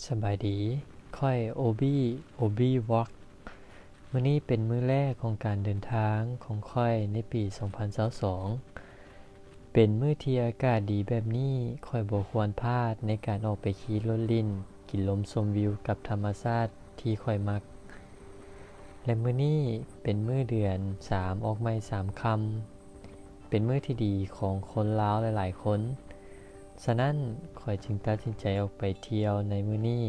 สบายดีค่อยโอบี้วอล์กมื้อนี้เป็นมื้อแรกของการเดินทางของค่อยในปี 2022 เป็นมื้อที่อากาศดีแบบนี้ค่อยบ่ควรพลาดในการออกไปขี่รถลิ้นกินลมชมวิวกับธรรมชาติที่ค่อยมัก และมื้อนี้เป็นมื้อเดือน 3 ออกใหม่3 ค่ำเป็นมื้อที่ดีของคนลาวหลายๆคนฉะนั้นข้อยจึงตัดสินใจออกไปเที่ยวในมื้อนี้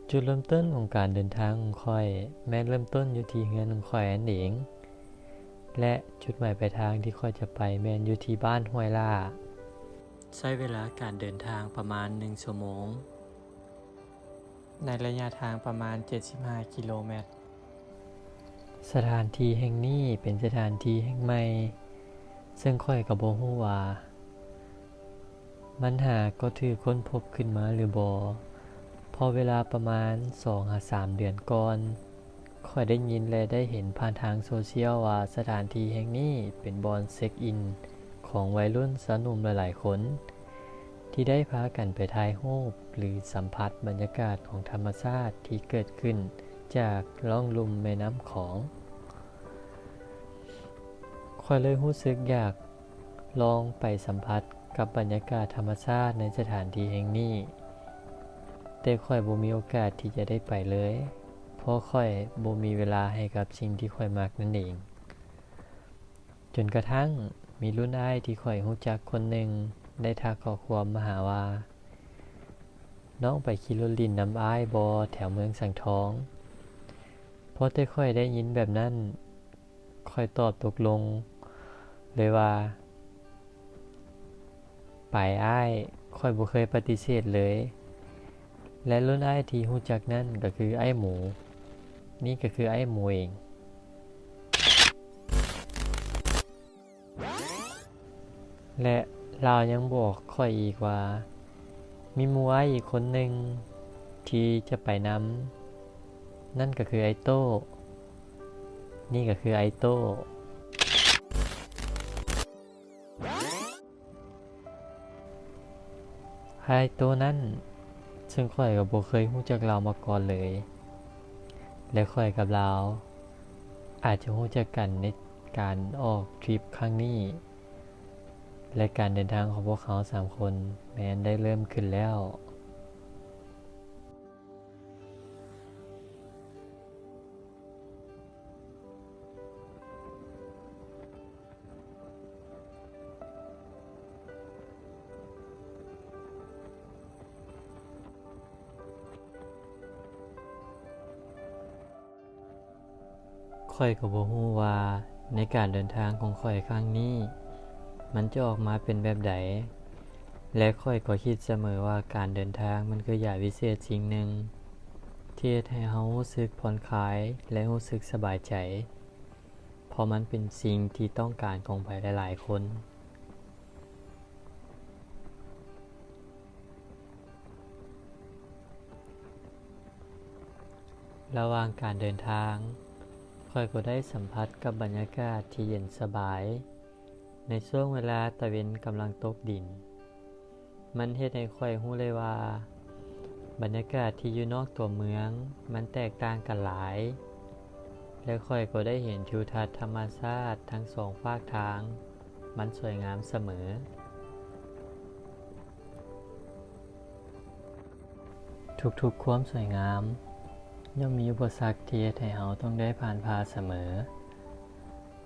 จุดเริ่มต้นของการเดินทางของข้อยแม้เริ่มต้นอยู่ที่เรือนของข้อยนั่นเองและจุดหมายปลายทางที่ข้อยจะไปแม่นอยู่ที่บ้านห้วยล่าใช้เวลาการเดินทางประมาณ1ชั่วโมงในระยะทางประมาณ75กิโลเมตรสถานที่แห่งนี้เป็นสถานที่แห่งใหม่ซึ่งข้อยก็บ่ฮู้ว่ามันหาก็ถูกค้นพบขึ้นมาหรือบ่พอเวลาประมาณ 2-3 เดือนก่อนข้อยได้ยินและได้เห็นผ่านทางโซเชียลว่าสถานที่แห่งนี้เป็นบอนเช็คอินของวัยรุ่นสาวหนุ่มหลายๆคนที่ได้พากันไปถ่ายรูปหรือสัมผัสบรรยากาศของธรรมชาติที่เกิดขึ้นจากล่องลุ่มแม่น้ำของข้อยเลยรู้สึกอยากลองไปสัมผัสกับบรรยากาศธรรมชาติในสถานที่แห่งนี้แต่ข้อยบ่มีโอกาสที่จะได้ไปเลยเพราะข้อยบ่มีเวลาให้กับสิ่งที่ข้อยมักนั่นเองจนกระทั่งมีรุ่นอ้ายที่ข้อยรู้จักคนหนึ่งได้ทักข้อความมาหาว่าน้องไปขี่รถลิ้นนำอ้ายบ่แถวเมืองสังทองพอแต่ข้อยได้ยินแบบนั้นข้อยตอบตกลงเลยว่าไปอ้ายข้อยบ่เคยปฏิเสธเลยและรุ่นอ้ายที่รู้จักนั่นก็คืออ้ายหมูนี่ก็คืออ้ายหมูเองและลาวยังบอกข้อยอีกว่ามีหมู่อ้ายอีกคนหนึ่งที่จะไปนำนั่นก็คือไอ้โต้นี่ก็คือไอ้โต้ไอ้โต้นั้นซึ่งข้อยก็บ่เคยรู้จักเรามาก่อนเลยและข้อยกับเราอาจจะรู้จักกันในการออกทริปครั้งนี้และการเดินทางของพวกเขา3คนแม้นได้เริ่มขึ้นแล้วข้อยก็บ่รู้ว่าในการเดินทางของข้อยครั้งนี้มันจะออกมาเป็นแบบใดและข้อยก็คิดเสมอว่าการเดินทางมันคืออย่างวิเศษสิ่งหนึ่งที่เฮ็ดให้เรารู้สึกผ่อนคลายและรู้สึกสบายใจเพราะมันเป็นสิ่งที่ต้องการของไผหลายๆคนระหว่างการเดินทางข้อยก็ได้สัมผัสกับบรรยากาศที่เย็นสบายในช่วงเวลาตะเวนกำลังตกดินมันเฮ็ดให้ข้อยรู้เลยว่าบรรยากาศที่อยู่นอกตัวเมืองมันแตกต่างกันหลายและข้อยก็ได้เห็นทิวทัศน์ธรรมชาติทั้งสองฝากทางมันสวยงามเสมอทุกๆความสวยงามย่อมมีอุปสรรคที่เฮ็ดให้เราต้องได้ผ่านพาเสมอ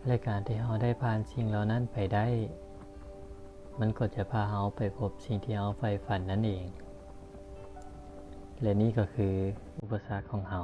และการที่เราได้ผ่านสิ่งเหล่านั้นไปได้มันก็จะพาเราไปพบสิ่งที่เราใฝ่ฝันนั่นเองและนี่ก็คืออุปสรรคของเรา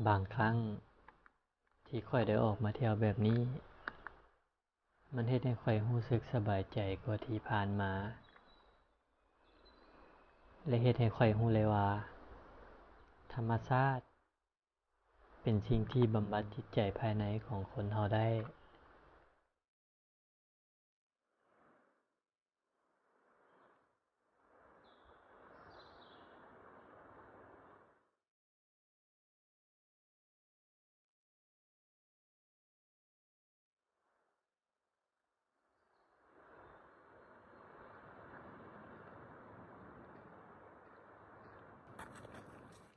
บางครั้งที่ข้อยได้ออกมาเที่ยวแบบนี้มันเฮ็ดให้ข้อยรู้สึกสบายใจกว่าที่ผ่านมาและเฮ็ดให้ข้อยรู้เลยว่าธรรมชาติเป็นสิ่งที่บำบัดจิตใจภายในของคนเราได้